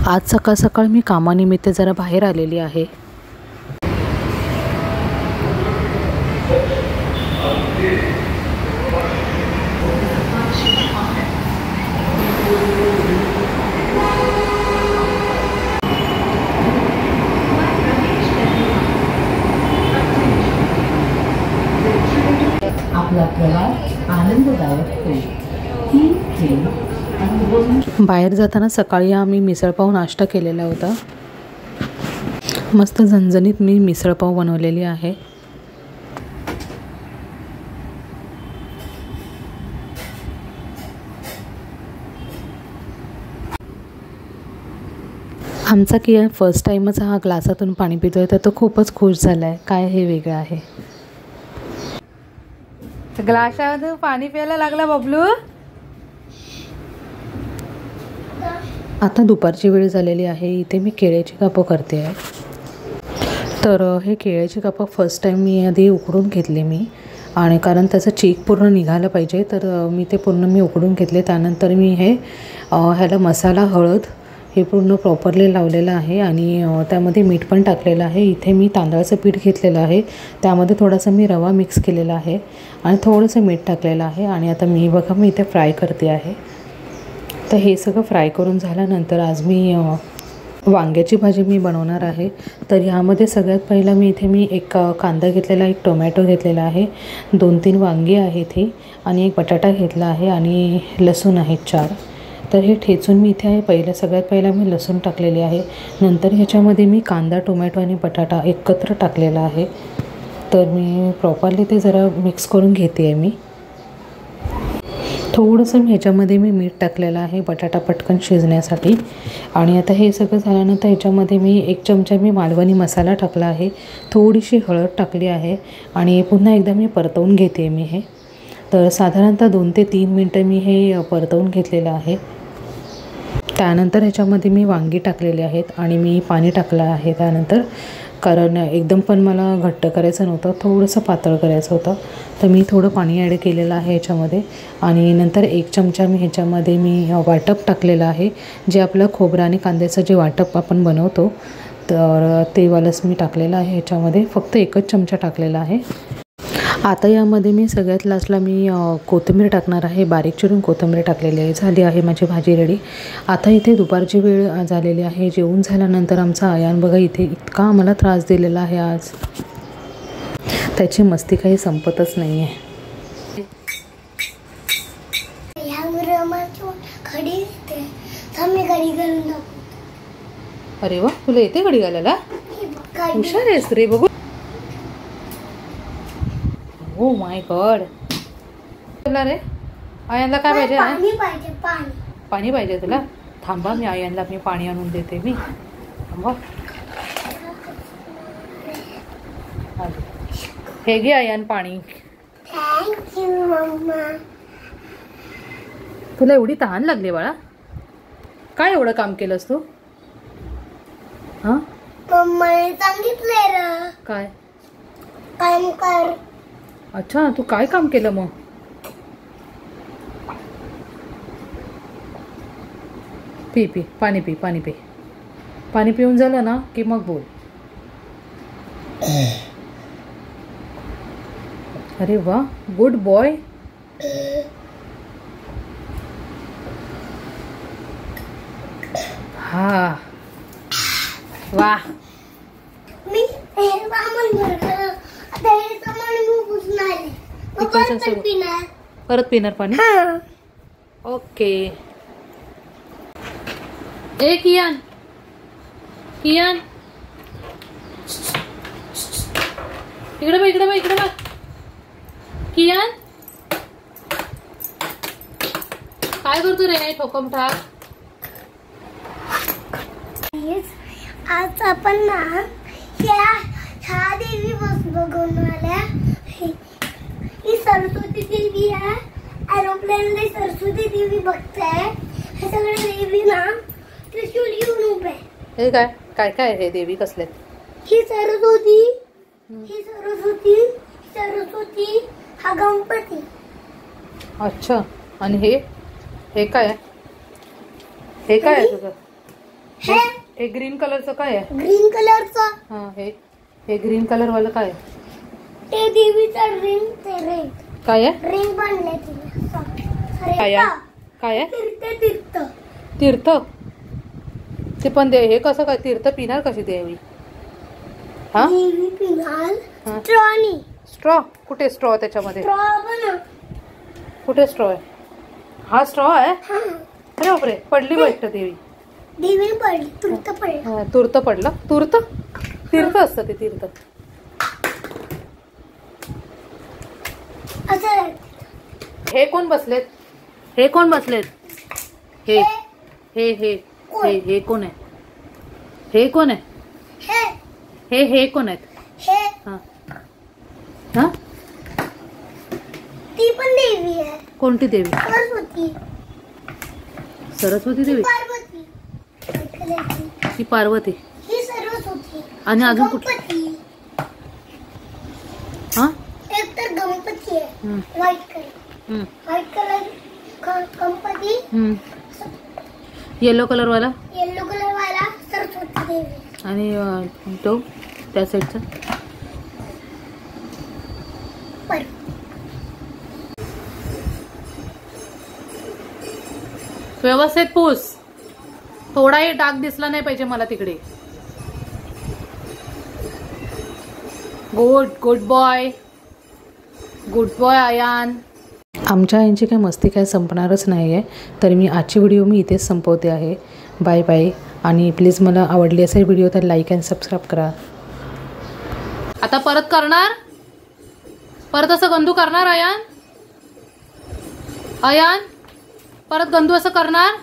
आज सकाळ सकाळ मी कामानिमित्त जरा बाहेर आलेली आहे। आपला प्रवास आनंददायक होईल। बाहेर जाताना सकाळी आम्ही मिसळपाव नाश्ता केलेला होता। मस्त झणझणीत मी मिसळपाव बनवलेली आहे। आमचा किया फर्स्ट टाइमच हा ग्लासातून पाणी पितोय तर तो खूपच खुश झालाय। काय हे वेगळं आहे। ग्लासातून पाणी प्यायला लागला बबलू। आता दुपारची वेळ झालेली आहे। इथे मी केळ्याची कापं करते आहे। तर हे केळ्याची कापं फर्स्ट टाइम मी आधी उकडून घेतले मी, आणि कारण त्याचं चीक पूर्ण निघालं पाहिजे तर मी ते पूर्ण उकडून घेतले। त्यानंतर मी हे ह्याला मसाला हळद हे पूर्ण प्रॉपरली लावलेलं आहे आणि त्यामध्ये मीठ पण टाकलेलं आहे। इथे मी तांदळाचं पीठ घेतलेलं आहे, त्यामध्ये थोडासा मी रवा मिक्स केलेला आहे आणि थोडंसं मीठ टाकलेलं आहे। आणि आता मी बघा मी इथे फ्राय करते आहे। तर हे सगळं फ्राय करून झाल्यानंतर आज मी वांग्याची भाजी मी बनवणार आहे। तर ह्यामध्ये सगळ्यात पहिला मी एक कांदा घेतलेला, एक टोमॅटो घेतलेला आहे, 2-3 वांगी आहेत ही, आणि एक बटाटा घेतला आहे आणि लसूण आहेत 4। तर हे ठेचून मी इथे सगळ्यात पहिला मी लसूण टाकलेली आहे। नंतर ह्याच्यामध्ये मी कांदा, टोमॅटो आणि बटाटा एकत्र टाकलेला आहे। तर मी प्रॉपरली ते जरा मिक्स करून घेते आहे मी। थोडंसं ह्याच्यामध्ये मी मीठ टाकलेलं आहे बटाटा पटकन शिजण्यासाठी। आणि आता हे सगळं झाल्यानंतर ह्याच्यामध्ये मी 1 चमचा मी मालवणी मसाला टाकला आहे, थोडीशी हळद टाकली आहे आणि पुन्हा एकदा मी परतवून घेते मी हे। तर साधारणतः 2 ते 3 मिनटं मी हे परतवून घेतलेलं आहे। त्यानंतर ह्याच्यामध्ये मी वांगी टाकलेली आहेत आणि मी पाणी टाकलं आहे त्यानंतर, कारण एकदम पण मला घट्ट करायचं नव्हतं, थोडंसं पातळ करायचं होतं। तर मी थोडं पाणी ॲड केलेलं आहे ह्याच्यामध्ये। आणि नंतर 1 चमचा मी ह्याच्यामध्ये वाटप टाकलेलं आहे, जे आपलं खोबरं आणि कांद्याचं जे वाटप आपण बनवतो तर ते वालंच मी टाकलेलं आहे ह्याच्यामध्ये। फक्त 1च चमचा टाकलेला आहे। आता यामध्ये मी सगळ्यात लास्टला मी कोथिंबीर टाकणार आहे, बारीक चिरून कोथिंबीर टाकलेली आहे। झाली आहे माझी भाजी रेडी। आता इथे दुपारची वेळ झालेली आहे। जेवून झाल्यानंतर आमचा आयान बघा इथे इतका आम्हाला त्रास दिलेला आहे आज, त्याची मस्ती काही संपतच नाही आहे। अरे वा, तुला येते घडी घालायला? हुशार आहेस रे बघू। ओ माय गॉड, तुला रे आयनला काय पाहिजे? पाणी पाहिजे, पाणी पाणी पाहिजे तुला? थांबा मी आयनला पाणी आणून देते मी। थांबा, हे घे आयन पाणी। थँक्यू मम्मा। तुला एवढी तहान लागली बाळा? काय एवढं काम केलंस तू? हां मम्माने सांगितलंय र काय काम कर। अच्छा, तू काय काम केलं मग? पी पाणी पी, पाणी पी। पाणी पिऊन झालं ना की मग बोल। अरे वा, गुड बॉय। हा वा। मी हे सामान भरलं, आता हे सामान मी पुसणार आहे, परत पिणार पाणी? ओके। ए कियान, कियान इकडे बघ, इकडे बघ, इकडे बघ। कियान काय करतो रे ठोकम ठाक? आज आपण ना ह्या देवी बघून आल्या। ही सरस्वती देवी आहे, एरोप्लेन सरस्वती देवी बघताय। हे सगळे देवी ना त्रिशूल घेऊन उभे। हे काय काय काय हे देवी कसले? ही सरस्वती, ही सरस्वती, सरस्वती हा गणपती। अच्छा, आणि हे काय आहे? हे काय आहे तुझं? हे हे ग्रीन कलरचं काय आहे? ग्रीन कलरचं हा हे ग्रीन कलर वाला काय आहे? ते देवीचं रिंग, ते रिंग काय आहे? रिंग बनले तिने. काय आहे? काय आहे? तीर्थ तीर्थ. ते पण दे. हे कसं काय तीर्थ पिणार कशी देवी? हा देवी पिनाल हा. स्ट्रॉनी. स्ट्रॉ कुठे? स्ट्रॉ त्याच्यामध्ये स्ट्रॉ बना. कुठे स्ट्रॉ आहे? हा स्ट्रॉ आहे. हा. अरे बापरे, पडली वाटतं देवी. देवी पडली, तुर्त पडली. हा, तुर्त पडलं. तुर्त तीर्थ असतं ते तीर्थ. असं हे कोण बसलेत? हे कोण बसलेत? हे हे हे हे हे कोण आहे? हे कोण आहे? हे कोण आहेत? हे हा हा ती पण देवी आहे. कोणती देवी? सरस्वती. सरस्वती देवी. पार्वती. ती पार्वती. ही सरस्वती. आणि अजून कुठली? गणपती. हा एक तर गणपती आहे. हम्म, व्हाईट कलर. हम्म, व्हाईट कलर गणपती. हम्म. येलो कलर वाला येलो कलर वाला सरस्वती देवी. आणि तो त्या साईडचा व्यवस्थित पूस. थोडाही डाग दिसला नाही पाहिजे मला तिकडे. Good good boy. Good boy Ayan. आमच्या यांची काही मस्ती काय संपणारच नाही आहे. तर मी आजची व्हिडिओ इथेच संपवते आहे. Bye bye. आणि प्लीज मला आवडली असेल व्हिडिओ तर लाईक अँड सबस्क्राईब करा. आता परत करणार? परत असं गंदू करणार आयान? आयान परत गंदू असं करणार?